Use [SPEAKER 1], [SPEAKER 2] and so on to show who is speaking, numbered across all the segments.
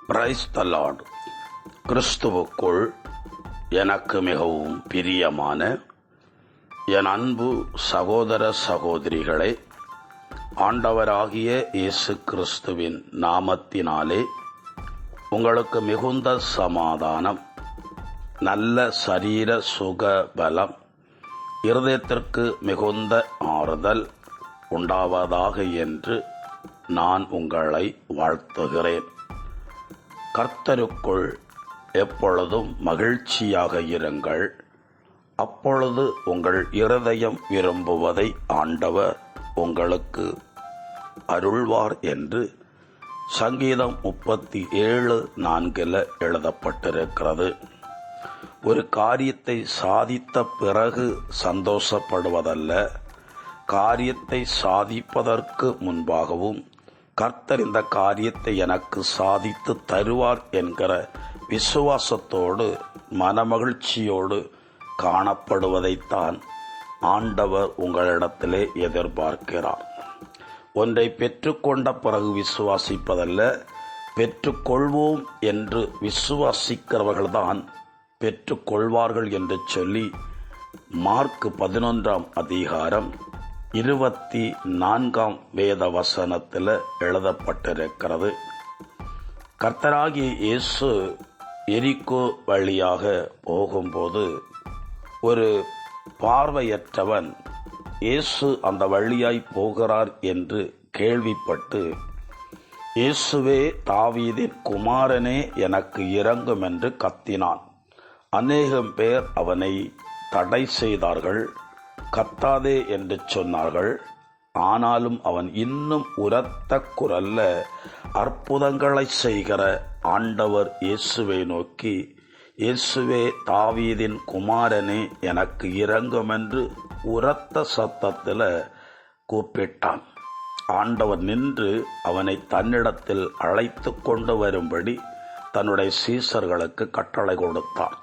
[SPEAKER 1] Praise the Lord. கிறிஸ்துவுக்குள் எனக்கு மிகவும் பிரியமான என் அன்பு சகோதர சகோதரிகளே, ஆண்டவராகிய இயேசு கிறிஸ்துவின் நாமத்தினாலே உங்களுக்கு மிகுந்த சமாதானம், நல்ல சரீர சுக பலம், இருதயத்திற்கு மிகுந்த ஆறுதல் உண்டாவதாக என்று நான் உங்களை வாழ்த்துகிறேன். கர்த்தருக்குள் எப்பொழுதும் மகிழ்ச்சியாக இருங்கள், அப்பொழுது உங்கள் இருதயம் விரும்புவதை ஆண்டவர் உங்களுக்கு அருள்வார் என்று சங்கீதம் 37:4 எழுதப்பட்டிருக்கிறது. ஒரு காரியத்தை சாதித்த பிறகு சந்தோஷப்படுவதல்ல, காரியத்தை சாதிப்பதற்கு முன்பாகவும் கர்த்தர் இந்த காரியத்தை எனக்கு சாதித்து தருவார் என்கிற விசுவாசத்தோடு மனமகிழ்ச்சியோடு காணப்படுவதைத்தான் ஆண்டவர் உங்களிடத்திலே எதிர்பார்க்கிறார். ஒன்றை பெற்றுக்கொண்ட பிறகு விசுவாசிப்பதல்ல, பெற்றுக்கொள்வோம் என்று விசுவாசிக்கிறவர்கள்தான் பெற்றுக்கொள்வார்கள் என்று சொல்லி மார்க் 11:24 வேத வசனத்தில் எழுதப்பட்டிருக்கிறது. கர்த்தராகிய இயேசு எரிகோ வழியாக போகும்போது ஒரு பார்வையற்றவன் இயேசு அந்த வழியாய் போகிறார் என்று கேள்விப்பட்டு, இயேசுவே தாவீதின் குமாரனே எனக்கு இரங்கும் என்று கத்தினான். அநேகம் பேர் அவனை தடை செய்தார்கள், கத்தாதே என்று சொன்னார்கள். ஆனாலும் அவன் இன்னும் உரத்த குரல்ல அற்புதங்களை செய்கிற ஆண்டவர் இயேசுவை நோக்கி, இயேசுவே தாவீதின் குமாரனே எனக்கு இரங்கும் என்று உரத்த சத்தத்தில் கூப்பிட்டான். ஆண்டவர் நின்று அவனை தன்னிடத்தில் அழைத்து கொண்டு வரும்படி தன்னுடைய சீசர்களுக்கு கட்டளை கொடுத்தான்.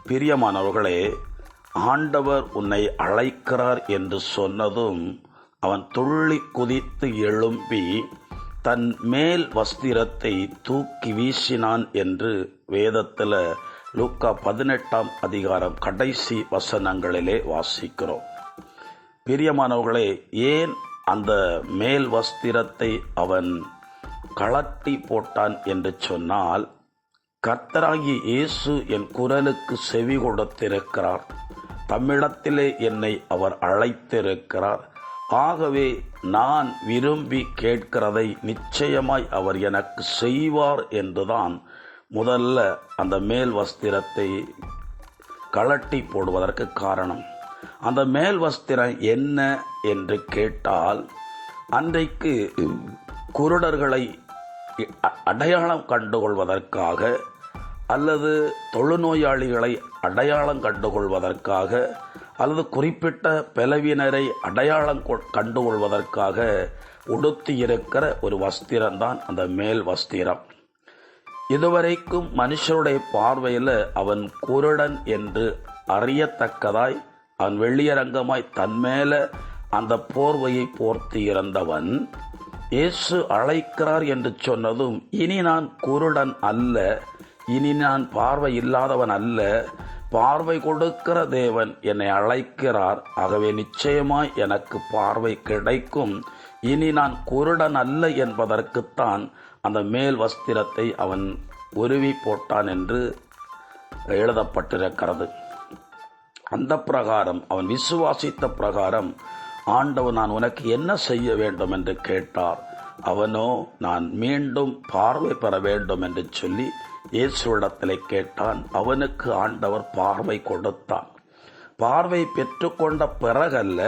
[SPEAKER 1] பிரியமானவர்களே, ஆண்டவர் உன்னை அழைக்கிறார் என்று சொன்னதும் அவன் துள்ளி குதித்து எழும்பி தன் மேல் வஸ்திரத்தை தூக்கி வீசினான் என்று வேதத்தில் லூக்கா 18 கடைசி வசனங்களிலே வாசிக்கிறோம். பிரியமானவர்களே, ஏன் அந்த மேல் வஸ்திரத்தை அவன் கழட்டி போட்டான் என்று சொன்னால், கர்த்தராகிய இயேசு என் குரலுக்கு செவி கொடுத்திருக்கிறார், தம்மிடத்திலே என்னை அவர் அழைத்திருக்கிறார். ஆகவே நான் விரும்பி கேட்கிறதை நிச்சயமாய் அவர் எனக்கு செய்வார் என்றுதான் முதல்ல அந்த மேல் வஸ்திரத்தை கழட்டி போடுவதற்கு காரணம். அந்த மேல் வஸ்திரம் என்ன என்று கேட்டால், அன்றைக்கு குருடர்களை அடையாளம் கண்டுகொள்வதற்காக அல்லது தொழுநோயாளிகளை அடையாளம் கண்டுகொள்வதற்காக அல்லது குறிப்பிட்ட பலவீனரை அடையாளம் கண்டுகொள்வதற்காக உடுத்தி இருக்கிற ஒரு வஸ்திரம்தான் அந்த மேல் வஸ்திரம். இதுவரைக்கும் மனுஷருடைய பார்வையில் அவன் குருடன் என்று அறியத்தக்கதாய் அவன் வெளியரங்கமாய் தன்மேல அந்த போர்வையை போர்த்தி இருந்தவன் இயேசு அழைக்கிறார் என்று சொன்னதும், இனி நான் குருடன் அல்ல, இனி நான் பார்வை இல்லாதவன் அல்ல, பார்வை கொடுக்கிற தேவன் என்னை அழைக்கிறார், ஆகவே நிச்சயமாய் எனக்கு பார்வை கிடைக்கும், இனி நான் குருடன் அல்ல என்பதற்குத்தான் அந்த மேல் வஸ்திரத்தை அவன் உருவி போட்டான் என்று எழுதப்பட்டிருக்கிறது. அந்த பிரகாரம் அவன் விசுவாசித்த பிரகாரம் ஆண்டவர் நான் உனக்கு என்ன செய்ய வேண்டும் என்று கேட்டார். அவனோ நான் மீண்டும் பார்வை பெற வேண்டும் என்று சொல்லி இயேசுவிடத்திலே கேட்டான். அவனுக்கு ஆண்டவர் பார்வை கொடுத்தான். பார்வை பெற்றுக்கொண்ட பிறகல்ல,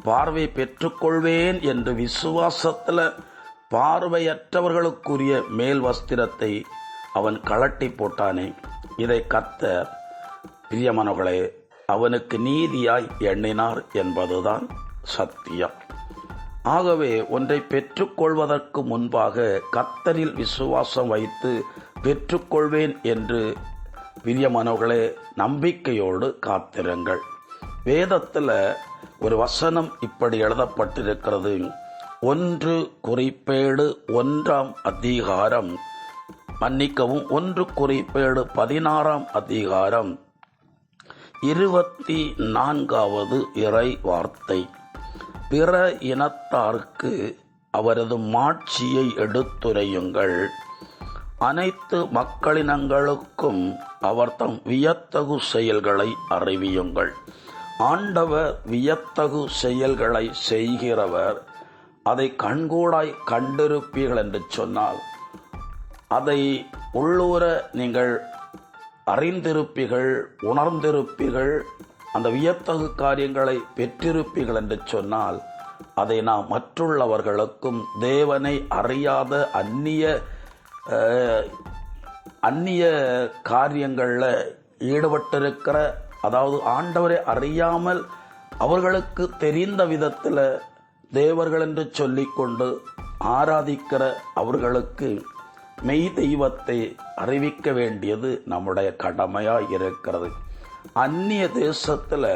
[SPEAKER 1] பார்வை பெற்றுக்கொள்வேன் என்று விசுவாசத்தில் பார்வையற்றவர்களுக்குரிய மேல் வஸ்திரத்தை அவன் கழட்டி போட்டானே. இதை கர்த்தர் பிரியமானவர்களே அவனுக்கு நீதியாய் எண்ணினார் என்பதுதான் சத்தியம். ஆகவே ஒன்றை பெற்றுக்கொள்வதற்கு முன்பாக கர்த்தரில் விசுவாசம் வைத்து பெற்றுக்கொள்வேன் என்று பிரியமானவர்களே நம்பிக்கையோடு காத்திருங்கள். வேதத்தில் ஒரு வசனம் இப்படி எழுதப்பட்டிருக்கிறது. 1 குறிப்பேடு 1 அதிகாரம் மன்னிக்கவும் 1 குறிப்பேடு 16ஆம் அதிகாரம் 24வது இறை வார்த்தை. பிற இனத்தார்க்கு அவரது மாட்சியை எடுத்துரையுங்கள், அனைத்து மக்களினங்களுக்கும் அவர் தம் வியத்தகு செயல்களை அறிவியுங்கள். ஆண்டவர் வியத்தகு செயல்களை செய்கிறவர், அதை கண்கூடாய் கண்டிருப்பீர்கள் என்று சொன்னால் அதை உள்ளூர நீங்கள் அறிந்திருப்பீர்கள், உணர்ந்திருப்பீர்கள், அந்த வியத்தகு காரியங்களை பெற்றிருப்பீர்கள் என்று சொன்னால் அதை நாம் மற்றுள்ளவர்களுக்கும் தேவனை அறியாத அந்நிய காரியங்களில் ஈடுபட்டிருக்கிற, அதாவது ஆண்டவரை அறியாமல் அவர்களுக்கு தெரிந்த விதத்தில் தேவர்கள் என்று சொல்லிக்கொண்டு ஆராதிக்கிற அவர்களுக்கு மெய் தெய்வத்தை அறிவிக்க வேண்டியது நம்முடைய கடமையாக இருக்கிறது. அந்நிய தேசத்தில்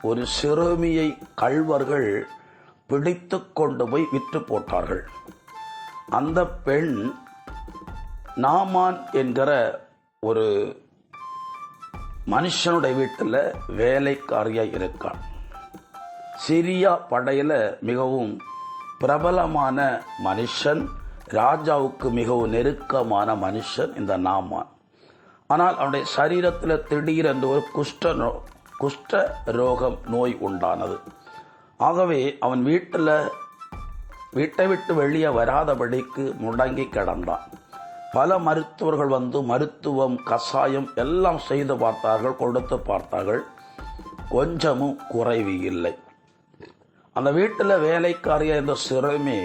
[SPEAKER 1] ஒரு சிறுமியை கள்வர்கள் பிடித்து கொண்டு போய் விற்று போட்டார்கள். அந்த பெண் நாமான் என்கிற ஒரு மனுஷனுடைய வீட்டில் வேலைக்காரியாக இருக்காள். சிரியா படையில் மிகவும் பிரபலமான மனுஷன், ராஜாவுக்கு மிகவும் நெருக்கமான மனுஷன் இந்த நாமான். ஆனால் அவனுடைய சரீரத்தில் திடீரென்று ஒரு குஷ்ட ரோகம் நோய் உண்டானது. ஆகவே அவன் வீட்டை விட்டு வெளியே வராதபடிக்கு முடங்கி கிடந்தான். பல மருத்துவர்கள் வந்து மருத்துவம், கசாயம் எல்லாம் செய்து பார்த்தார்கள், கொடுத்து பார்த்தார்கள், கொஞ்சமும் குறைவு இல்லை. அந்த வீட்டில் வேலைக்காரியா இந்த சிறுமி,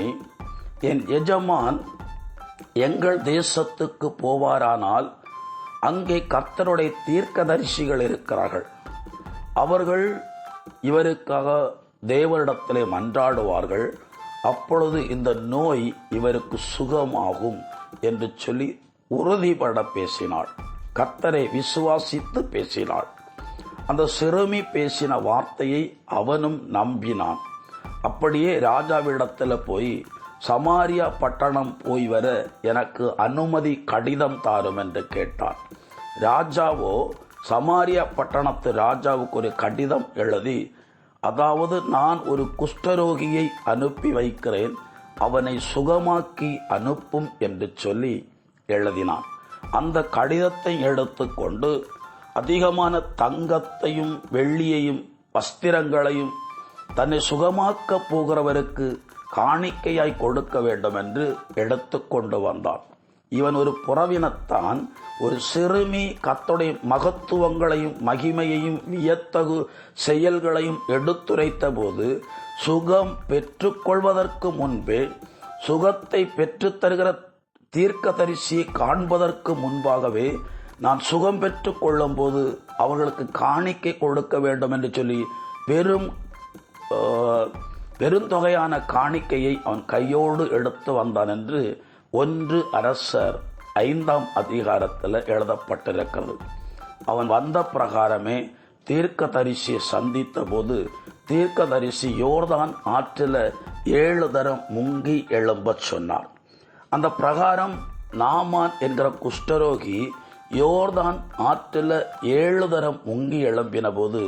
[SPEAKER 1] என் எஜமான் எங்கள் தேசத்துக்கு போவாரானால் அங்கே கர்த்தருடைய தீர்க்கதரிசிகள் இருக்கிறார்கள், அவர்கள் இவருக்காக தேவரிடத்திலே மன்றாடுவார்கள், அப்பொழுது இந்த நோய் இவருக்கு சுகமாகும் என்று சொல்லி உறுதிபட பேசினாள். கர்த்தரை விசுவாசித்து பேசினாள். அந்த சிறுமி பேசின வார்த்தையை அவனும் நம்பினான். அப்படியே ராஜாவிடத்தில் போய் சமாரியா பட்டணம் போய் வர எனக்கு அனுமதி கடிதம் தாரும் என்று கேட்டான். ராஜாவோ சமாரியா பட்டணத்து ராஜாவுக்கு ஒரு கடிதம் எழுதி, அதாவது நான் ஒரு குஷ்டரோகியை அனுப்பி வைக்கிறேன், அவனை சுகமாக்கி அனுப்பும் என்று சொல்லி எழுதினான். அந்த கடிதத்தை எடுத்துக்கொண்டு அதிகமான தங்கத்தையும் வெள்ளியையும் வஸ்திரங்களையும் தன்னை சுகமாக்கப் போகிறவருக்கு காணிக்கையாய் கொடுக்க வேண்டும் என்று எடுத்துக்கொண்டு வந்தான். இவன் ஒரு புறவினத்தான். ஒரு சிறுமி கர்த்தருடைய மகத்துவங்களையும் மகிமையையும் வியத்தகு செயல்களையும் எடுத்துரைத்த போது சுகம் பெற்றுக்கொள்வதற்கு முன்பே, சுகத்தை பெற்றுத்தருகிற தீர்க்கதரிசியை காண்பதற்கு முன்பாகவே, நான் சுகம் பெற்றுக் கொள்ளும் போது அவர்களுக்கு காணிக்கை கொடுக்க வேண்டும் என்று சொல்லி பெருந்தொகையான காணிக்கையை அவன் கையோடு எடுத்து வந்தான் என்று 1 அரசர் 5ஆம் அதிகாரத்தில் எழுதப்பட்டிருக்கிறது. அவன் வந்த பிரகாரமே தீர்க்கதரிசியை சந்தித்த போது தீர்க்கதரிசி யோர்தான் ஆற்றில் 7 தரம் முங்கி எழும்ப சொன்னார். அந்த பிரகாரம் நாமான் என்கிற குஷ்டரோகி யோர்தான் ஆற்றில் 7 தரம் முங்கி எழும்பின போது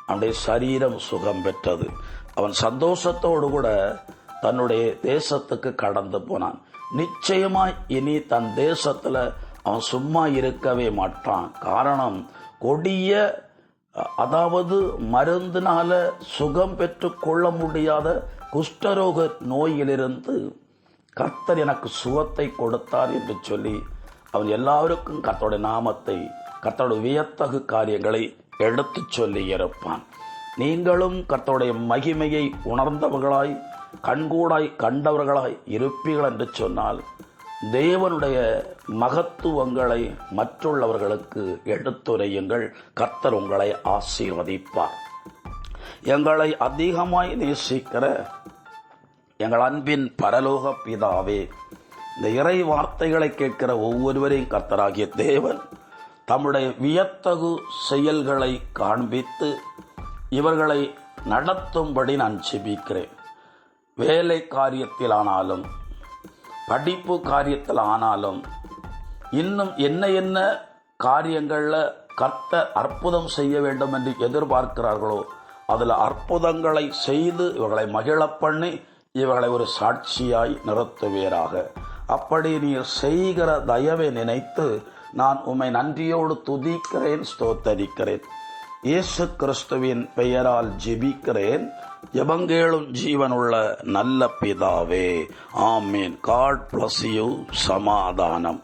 [SPEAKER 1] அவனுடைய சரீரம் சுகம் பெற்றது. அவன் சந்தோஷத்தோடு கூட தன்னுடைய தேசத்துக்கு கடந்து போனான். நிச்சயமாய் இனி தன் தேசத்தில் அவன் சும்மா இருக்கவே மாட்டான். காரணம், கொடிய, அதாவது மருந்தினால சுகம் பெற்று கொள்ள முடியாத குஷ்டரோக நோயிலிருந்து கர்த்தர் எனக்கு சுகத்தை கொடுத்தார் என்று சொல்லி அவன் எல்லாருக்கும் கர்த்தருடைய நாமத்தை, கர்த்தருடைய வியத்தகு காரியங்களை எடுத்து சொல்லி இருப்பான். நீங்களும் கர்த்தருடைய மகிமையை உணர்ந்தவர்களாய் கண்கூடாய் கண்டவர்களாய் இருப்பீர்கள் என்று சொன்னால் தேவனுடைய மகத்துவங்களை மற்றுள்ளவர்களுக்கு எடுத்துரையுங்கள். கர்த்தர் உங்களை ஆசீர்வதிப்பார். எங்களை அதிகமாய் நேசிக்கிற எங்கள் அன்பின் பரலோக பிதாவே, இந்த இறை வார்த்தைகளை கேட்கிற ஒவ்வொருவரையும் கர்த்தராகிய தேவன் தம்முடைய வியத்தகு செயல்களை காண்பித்து இவர்களை நடத்தும்படி நான் ஜெபிக்கிறேன். வேலை காரியத்தில் ஆனாலும், படிப்பு காரியத்தில் ஆனாலும், இன்னும் என்ன என்ன காரியங்களில் கர்த்தர் அற்புதம் செய்ய வேண்டும் என்று எதிர்பார்க்கிறார்களோ அதில் அற்புதங்களை செய்து இவர்களை மகிழ பண்ணி இவர்களை ஒரு சாட்சியாய் நிறுத்துவீராக. அப்படி நீர் செய்கிற தயவை நினைத்து நான் உம்மை நன்றியோடு துதிக்கிறேன், ஸ்தோத்தரிக்கிறேன். இயேசு கிறிஸ்துவின் பெயரால் ஜெபிக்கிறேன், எபங்கேலும் ஜீவனுள்ள நல்ல பிதாவே, ஆமீன். God bless you. சமாதானம்.